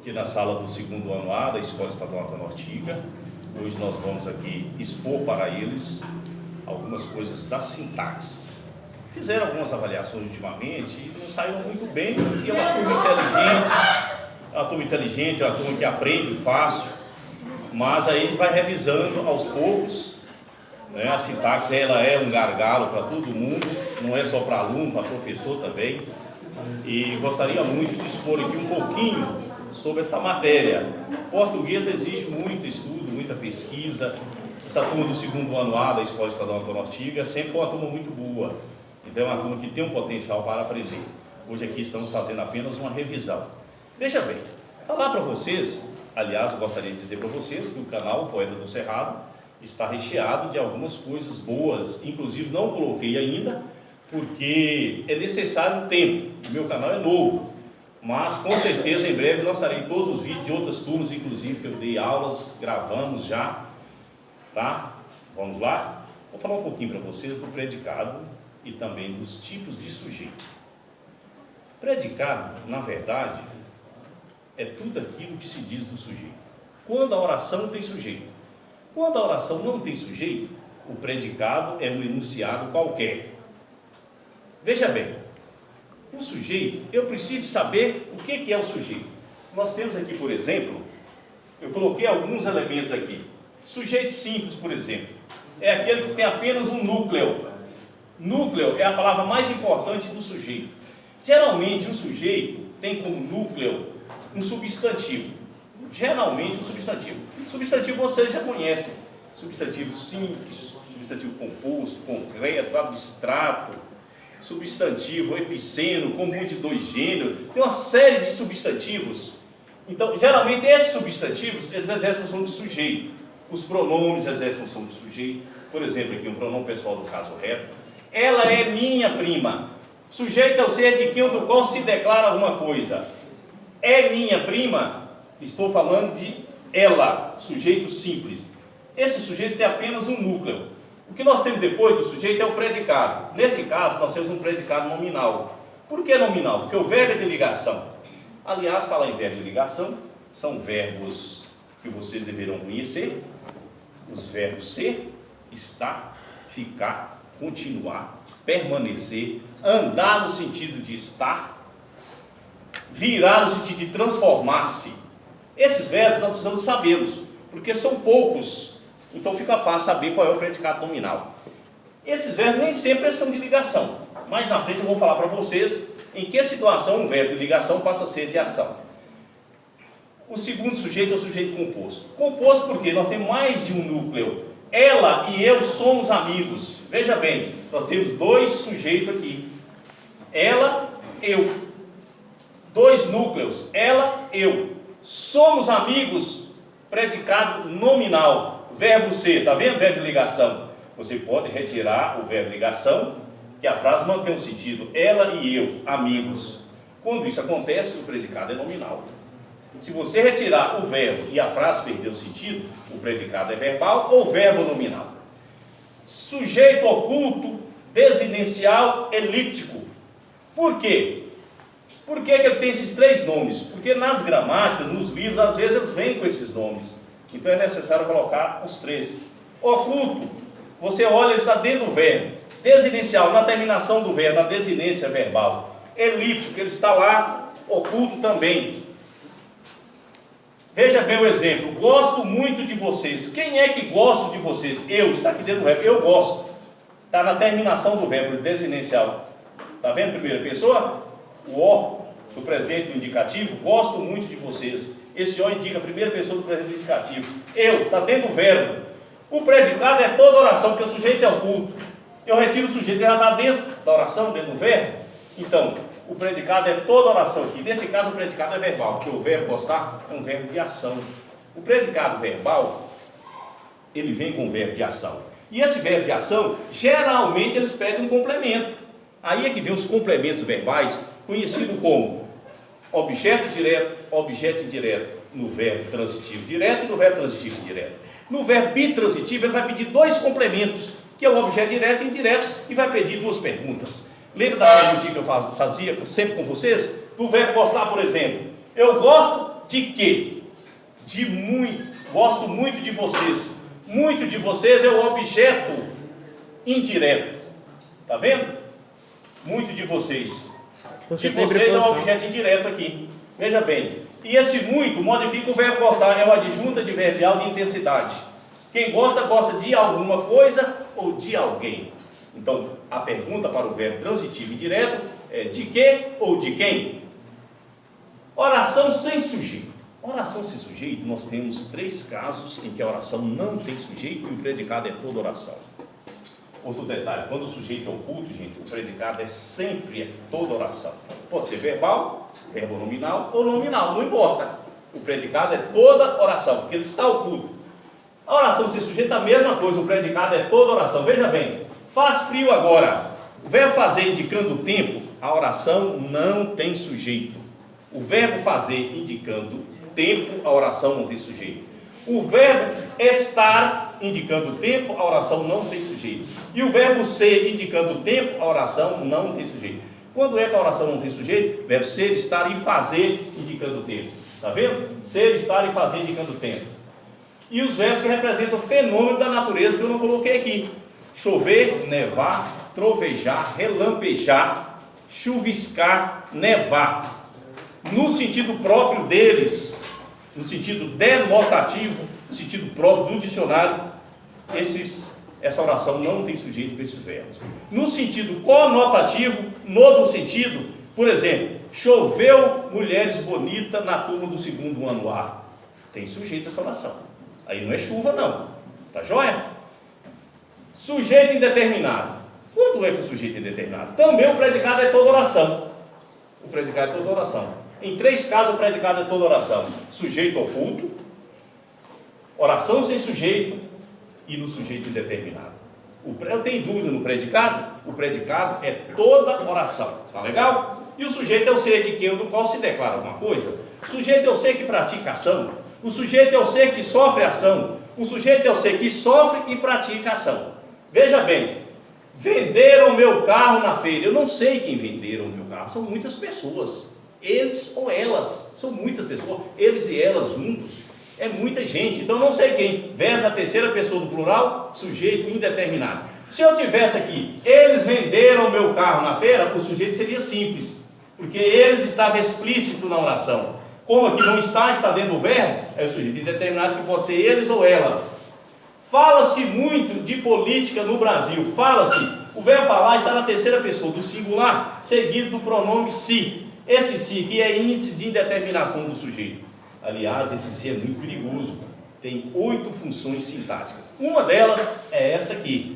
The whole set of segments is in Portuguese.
aqui na sala do segundo ano A da Escola Estadual Antônio Ortiga. Hoje nós vamos aqui expor para eles algumas coisas da sintaxe. Fizeram algumas avaliações ultimamente e não saíram muito bem, porque é uma turma inteligente, é uma turma que aprende fácil, mas aí a gente vai revisando aos poucos, né? A sintaxe ela é um gargalo para todo mundo, não é só para aluno, para professor também, e gostaria muito de expor aqui um pouquinho sobre essa matéria. Português exige muito estudo, muita pesquisa. Essa turma do segundo ano A da Escola Estadual Antônio Ortiga sempre foi uma turma muito boa, então é uma turma que tem um potencial para aprender. Hoje aqui estamos fazendo apenas uma revisão. Veja bem, falar para vocês, aliás, eu gostaria de dizer para vocês que o canal Poeta do Cerrado está recheado de algumas coisas boas, inclusive não coloquei ainda, porque é necessário um tempo, o meu canal é novo, mas com certeza em breve lançarei todos os vídeos de outras turmas, inclusive que eu dei aulas, gravamos já, tá? Vamos lá? Vou falar um pouquinho para vocês do predicado e também dos tipos de sujeito. Predicado, na verdade, é tudo aquilo que se diz do sujeito. Quando a oração tem sujeito. Quando a oração não tem sujeito, o predicado é um enunciado qualquer. Veja bem, o sujeito, eu preciso saber o que é o sujeito. Nós temos aqui, por exemplo, eu coloquei alguns elementos aqui. Sujeito simples, por exemplo, é aquele que tem apenas um núcleo. Núcleo é a palavra mais importante do sujeito. Geralmente o sujeito tem como núcleo um substantivo. Geralmente um substantivo. Substantivo vocês já conhecem. Substantivo simples, substantivo composto, concreto, abstrato, substantivo epiceno, comum de dois gêneros. Tem uma série de substantivos. Então, geralmente esses substantivos, eles exercem função de sujeito. Os pronomes exercem função de sujeito. Por exemplo, aqui um pronome pessoal do caso reto. Ela é minha prima. Sujeito é o ser de quem ou do qual se declara alguma coisa. É minha prima, estou falando de ela, sujeito simples. Esse sujeito tem apenas um núcleo. O que nós temos depois do sujeito é o predicado. Nesse caso, nós temos um predicado nominal. Por que nominal? Porque o verbo é de ligação. Aliás, falar em verbo de ligação, são verbos que vocês deverão conhecer. Os verbos ser, estar, ficar, continuar, permanecer, andar no sentido de estar, virar no sentido de transformar-se. Esses verbos nós precisamos sabê-los, porque são poucos, então fica fácil saber qual é o predicado nominal. Esses verbos nem sempre são de ligação, mas na frente eu vou falar para vocês em que situação um verbo de ligação passa a ser de ação. O segundo sujeito é o sujeito composto. Composto porque nós temos mais de um núcleo. Ela e eu somos amigos. Veja bem, nós temos dois sujeitos aqui. Ela, eu. Dois núcleos. Ela, eu. Somos amigos, predicado nominal. Verbo ser, está vendo? Verbo de ligação. Você pode retirar o verbo de ligação, que a frase mantém o sentido. Ela e eu, amigos. Quando isso acontece, o predicado é nominal. Se você retirar o verbo e a frase perder o sentido, o predicado é verbal ou verbo nominal. Sujeito oculto, desinencial, elíptico. Por quê? Por que ele tem esses três nomes? Porque nas gramáticas, nos livros, às vezes eles vêm com esses nomes. Então é necessário colocar os três. Oculto, você olha, ele está dentro do verbo. Desinencial, na terminação do verbo, na desinência verbal. Elíptico, ele está lá, oculto também. Veja bem o exemplo. Gosto muito de vocês. Quem é que gosta de vocês? Eu, está aqui dentro do verbo. Eu gosto. Está na terminação do verbo, desinencial. Está vendo? Primeira pessoa. O O do presente do indicativo. Gosto muito de vocês. Esse O indica a primeira pessoa do presente do indicativo. Eu, está dentro do verbo. O predicado é toda oração, porque o sujeito é oculto. Eu retiro o sujeito, ele já está dentro da oração, dentro do verbo. Então, o predicado é toda oração aqui. Nesse caso, o predicado é verbal, porque o verbo gostar é um verbo de ação. O predicado verbal, ele vem com o verbo de ação. E esse verbo de ação, geralmente, eles pedem um complemento. Aí é que vem os complementos verbais, conhecido como objeto direto, objeto indireto, no verbo transitivo direto e no verbo transitivo indireto. No verbo bitransitivo, ele vai pedir dois complementos, que é o objeto direto e indireto, e vai pedir duas perguntas. Lembra da perguntinha que eu fazia sempre com vocês? Do verbo gostar, por exemplo. Eu gosto De quê? De muito. Gosto muito de vocês. Muito de vocês é o objeto indireto. Está vendo? Muito de vocês. De vocês é o objeto indireto aqui. Veja bem. E esse muito modifica o verbo gostar. É uma adjunta adverbial de intensidade. Quem gosta, gosta de alguma coisa ou de alguém. Então, a pergunta para o verbo transitivo indireto é de que ou de quem? Oração sem sujeito. Oração sem sujeito, nós temos 3 casos em que a oração não tem sujeito e o predicado é toda oração. Outro detalhe, quando o sujeito é oculto, gente, o predicado é sempre toda oração. Pode ser verbal, verbo nominal ou nominal, não importa. O predicado é toda oração, porque ele está oculto. A oração sem sujeito é a mesma coisa, o predicado é toda oração. Veja bem, faz frio agora. O verbo fazer indicando o tempo, a oração não tem sujeito. O verbo fazer indicando tempo, a oração não tem sujeito. O verbo estar indicando tempo, a oração não tem sujeito. E o verbo ser indicando tempo, a oração não tem sujeito. Quando é que a oração não tem sujeito? Verbo ser, estar e fazer indicando tempo. Está vendo? Ser, estar e fazer indicando tempo. E os verbos que representam o fenômeno da natureza que eu não coloquei aqui. Chover, nevar, trovejar, relampejar, chuviscar, nevar. No sentido próprio deles, no sentido denotativo, no sentido próprio do dicionário, essa oração não tem sujeito para esses verbos. No sentido conotativo, no outro sentido, por exemplo, choveu mulheres bonitas na turma do 2º ano A. Tem sujeito essa oração. Aí não é chuva não, tá joia? Sujeito indeterminado. Quando é que o sujeito é indeterminado? Também o predicado é toda oração. O predicado é toda oração. Em 3 casos o predicado é toda oração. Sujeito oculto, oração sem sujeito e no sujeito indeterminado. Eu tenho dúvida no predicado? O predicado é toda oração. Tá legal? E o sujeito é o ser de quem ou do qual se declara alguma coisa. O sujeito é o ser que pratica ação. O sujeito é o ser que sofre ação. O sujeito é o ser que sofre e pratica ação. Veja bem, venderam o meu carro na feira. Eu não sei quem venderam o meu carro. São muitas pessoas. Eles ou elas. São muitas pessoas. Eles e elas juntos. É muita gente. Então não sei quem. Verbo na terceira pessoa do plural, sujeito indeterminado. Se eu tivesse aqui, eles venderam o meu carro na feira, o sujeito seria simples. Porque eles estavam explícito na oração. Como aqui não está dentro do verbo, é o sujeito indeterminado que pode ser eles ou elas. Fala-se muito de política no Brasil. Fala-se. O verbo falar está na terceira pessoa do singular, seguido do pronome se. Esse se que é índice de indeterminação do sujeito. Aliás, esse se é muito perigoso. Tem 8 funções sintáticas. Uma delas é essa aqui.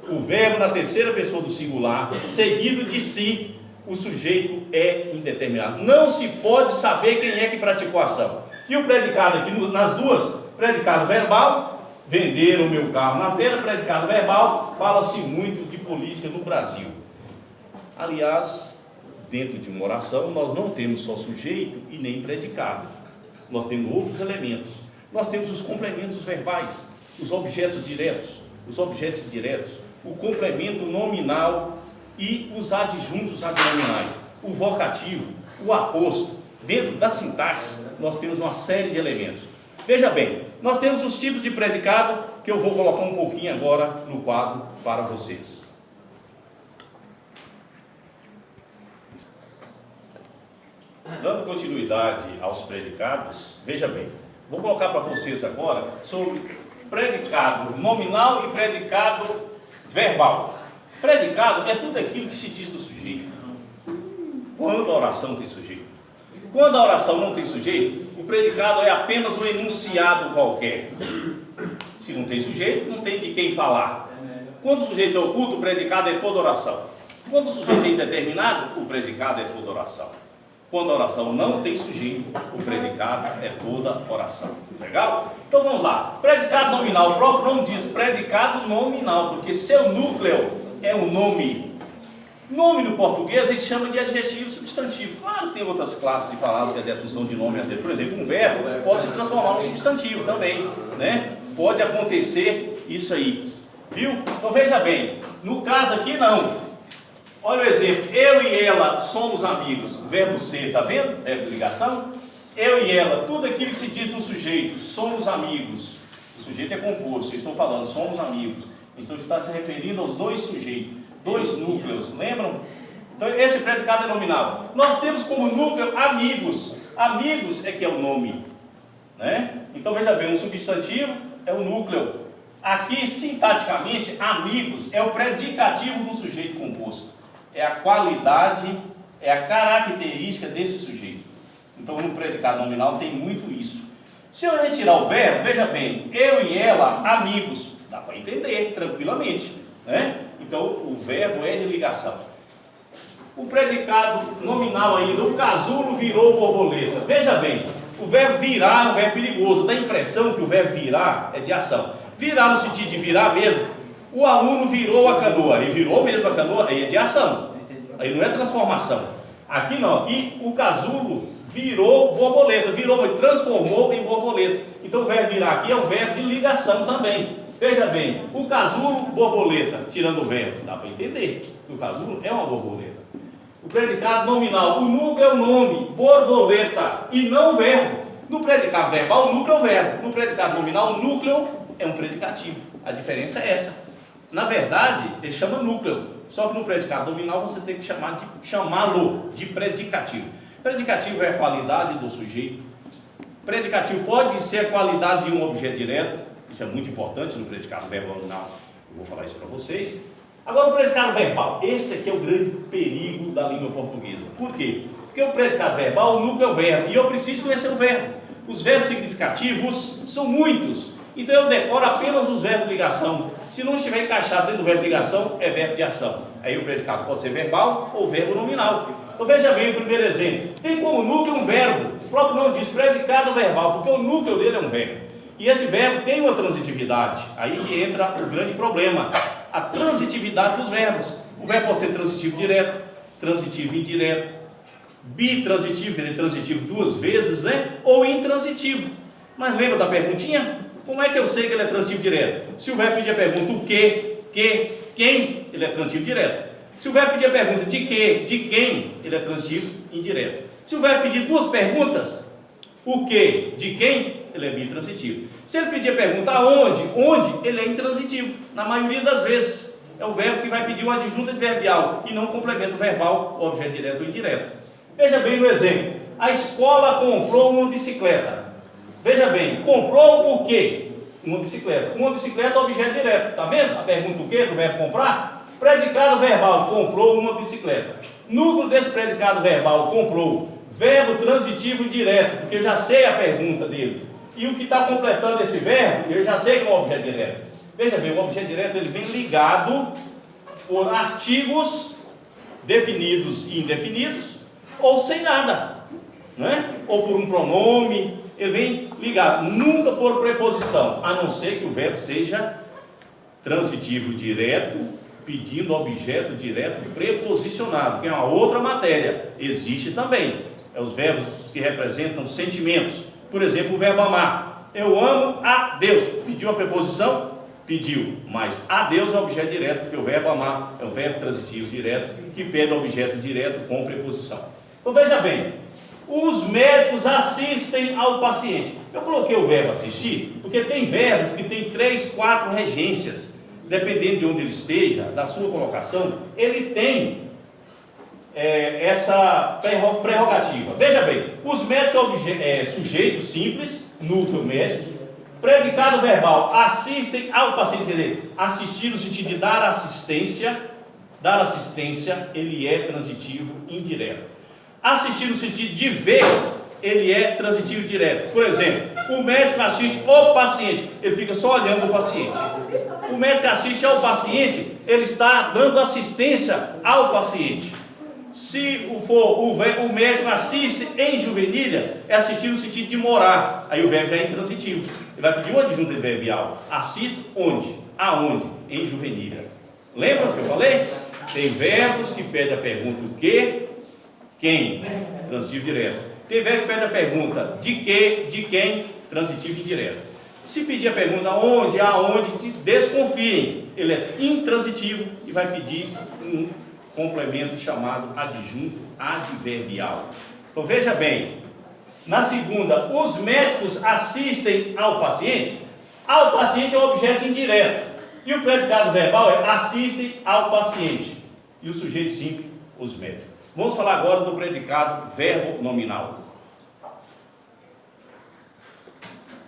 O verbo na terceira pessoa do singular, seguido de si, o sujeito é indeterminado. Não se pode saber quem é que praticou a ação. E o predicado aqui nas duas, predicado verbal, venderam o meu carro na feira, predicado verbal, fala-se muito de política no Brasil. Aliás, dentro de uma oração, nós não temos só sujeito e nem predicado. Nós temos outros elementos. Nós temos os complementos verbais, os objetos diretos, o complemento nominal e os adjuntos adnominais, o vocativo, o aposto. Dentro da sintaxe, nós temos uma série de elementos. Veja bem, nós temos os tipos de predicado, que eu vou colocar um pouquinho agora no quadro para vocês. Dando continuidade aos predicados, veja bem, vou colocar para vocês agora sobre predicado nominal e predicado verbal. Predicado é tudo aquilo que se diz do sujeito. Quando a oração tem sujeito. Quando a oração não tem sujeito, o predicado é apenas um enunciado qualquer. Se não tem sujeito, não tem de quem falar. Quando o sujeito é oculto, o predicado é toda oração. Quando o sujeito é indeterminado, o predicado é toda oração. Quando a oração não tem sujeito, o predicado é toda oração. Legal? Então vamos lá. Predicado nominal, o próprio nome diz predicado nominal, porque seu núcleo é um nome. Nome no português a gente chama de adjetivo substantivo. Claro que tem outras classes de palavras que as adjetivos são de nome. Por exemplo, um verbo pode se transformar num substantivo também, né? Pode acontecer isso aí. Viu? Então veja bem, no caso aqui não. Olha o exemplo, eu e ela somos amigos. Verbo ser, tá vendo? Verbo de ligação. eu e ela, tudo aquilo que se diz do sujeito, somos amigos. O sujeito é composto, eu estou falando, somos amigos. Então está se referindo aos dois sujeitos, dois núcleos, lembram? Então esse predicado é nominal. Nós temos como núcleo amigos. Amigos é que é o nome, né? Então veja bem, um substantivo é o núcleo. Aqui, sintaticamente, amigos é o predicativo do sujeito composto. É a qualidade, é a característica desse sujeito. Então no predicado nominal tem muito isso. Se eu retirar o verbo, veja bem, eu e ela, amigos, dá para entender tranquilamente, né? Então o verbo é de ligação. O predicado nominal ainda, o casulo virou borboleta. Veja bem, o verbo virar é um verbo perigoso, dá a impressão que o verbo virar é de ação. Virar no sentido de virar mesmo, o aluno virou a canoa, ele virou mesmo a canoa, aí é de ação, aí não é transformação. Aqui não, aqui o casulo virou borboleta, virou, transformou em borboleta. Então o verbo virar aqui é um verbo de ligação também. Veja bem, o casulo, borboleta, tirando o verbo, dá para entender que o casulo é uma borboleta. O predicado nominal, o núcleo é o nome, borboleta, e não o verbo. No predicado verbal, o núcleo é o verbo. No predicado nominal, o núcleo é um predicativo. A diferença é essa. Na verdade, ele chama núcleo, só que no predicado nominal você tem que chamá-lo de predicativo. Predicativo é a qualidade do sujeito. Predicativo pode ser a qualidade de um objeto direto. Isso é muito importante no predicado verbal nominal. Eu vou falar isso para vocês. Agora o predicado verbal. Esse aqui é o grande perigo da língua portuguesa. Por quê? Porque o predicado verbal, o núcleo é o verbo. E eu preciso conhecer o verbo. Os verbos significativos são muitos. Então eu decoro apenas os verbos de ligação. Se não estiver encaixado dentro do verbo de ligação, é verbo de ação. Aí o predicado pode ser verbal ou verbo nominal. Então veja bem o primeiro exemplo. Tem como núcleo um verbo. O próprio nome diz predicado verbal, porque o núcleo dele é um verbo. E esse verbo tem uma transitividade. Aí que entra o grande problema. A transitividade dos verbos. O verbo pode ser transitivo direto, transitivo indireto, bitransitivo, quer dizer, transitivo duas vezes, né? Ou intransitivo. Mas lembra da perguntinha? Como é que eu sei que ele é transitivo direto? Se o verbo pedir a pergunta o que, quem, ele é transitivo direto. Se o verbo pedir a pergunta de que, de quem, ele é transitivo indireto. Se o verbo pedir duas perguntas, o que, de quem, ele é bitransitivo. Se ele pedir a pergunta aonde, onde, ele é intransitivo. Na maioria das vezes, é o verbo que vai pedir uma adjunta adverbial e não complemento verbal, objeto direto ou indireto. Veja bem no exemplo. A escola comprou uma bicicleta. Veja bem, comprou o quê? Uma bicicleta. Uma bicicleta é objeto direto. Está vendo? A pergunta o quê do verbo comprar? Predicado verbal, comprou uma bicicleta. Núcleo desse predicado verbal, comprou. Verbo transitivo direto, porque eu já sei a pergunta dele. E o que está completando esse verbo, eu já sei que é um objeto direto. Veja bem, o objeto direto ele vem ligado por artigos definidos e indefinidos, ou sem nada, né? Ou por um pronome, ele vem ligado, nunca por preposição, a não ser que o verbo seja transitivo direto, pedindo objeto direto preposicionado, que é uma outra matéria, existe também. É os verbos que representam sentimentos. Por exemplo, o verbo amar. Eu amo a Deus. Pediu a preposição? Pediu. Mas a Deus é objeto direto, porque o verbo amar é um verbo transitivo direto, que pede objeto direto com preposição. Então veja bem, os médicos assistem ao paciente. Eu coloquei o verbo assistir, porque tem verbos que tem 3, 4 regências. Dependendo de onde ele esteja, da sua colocação, ele tem essa prerrogativa. Veja bem, os médicos sujeitos simples, núcleo médico, predicado verbal, assistem ao paciente, quer dizer, assistir no sentido de dar assistência, ele é transitivo indireto. Assistir no sentido de ver, ele é transitivo direto. Por exemplo, o médico assiste o paciente, ele fica só olhando o paciente. O médico assiste ao paciente, ele está dando assistência ao paciente. Se o médico assiste em juvenilha, é assistir no sentido de morar, aí o verbo já é intransitivo. Ele vai pedir uma adjunta adverbial. Assisto onde? Aonde? Em juvenilha. Lembra o que eu falei? Tem verbos que pedem a pergunta o que, quem, transitivo direto. Tem verbo que pede a pergunta de que, de quem, transitivo indireto. Se pedir a pergunta onde, aonde, desconfiem, ele é intransitivo e vai pedir um complemento chamado adjunto adverbial. Então veja bem, Na segunda, os médicos assistem ao paciente. Ao paciente é um objeto indireto. E o predicado verbal é assistem ao paciente. E o sujeito simples, os médicos. Vamos falar agora do predicado verbo nominal.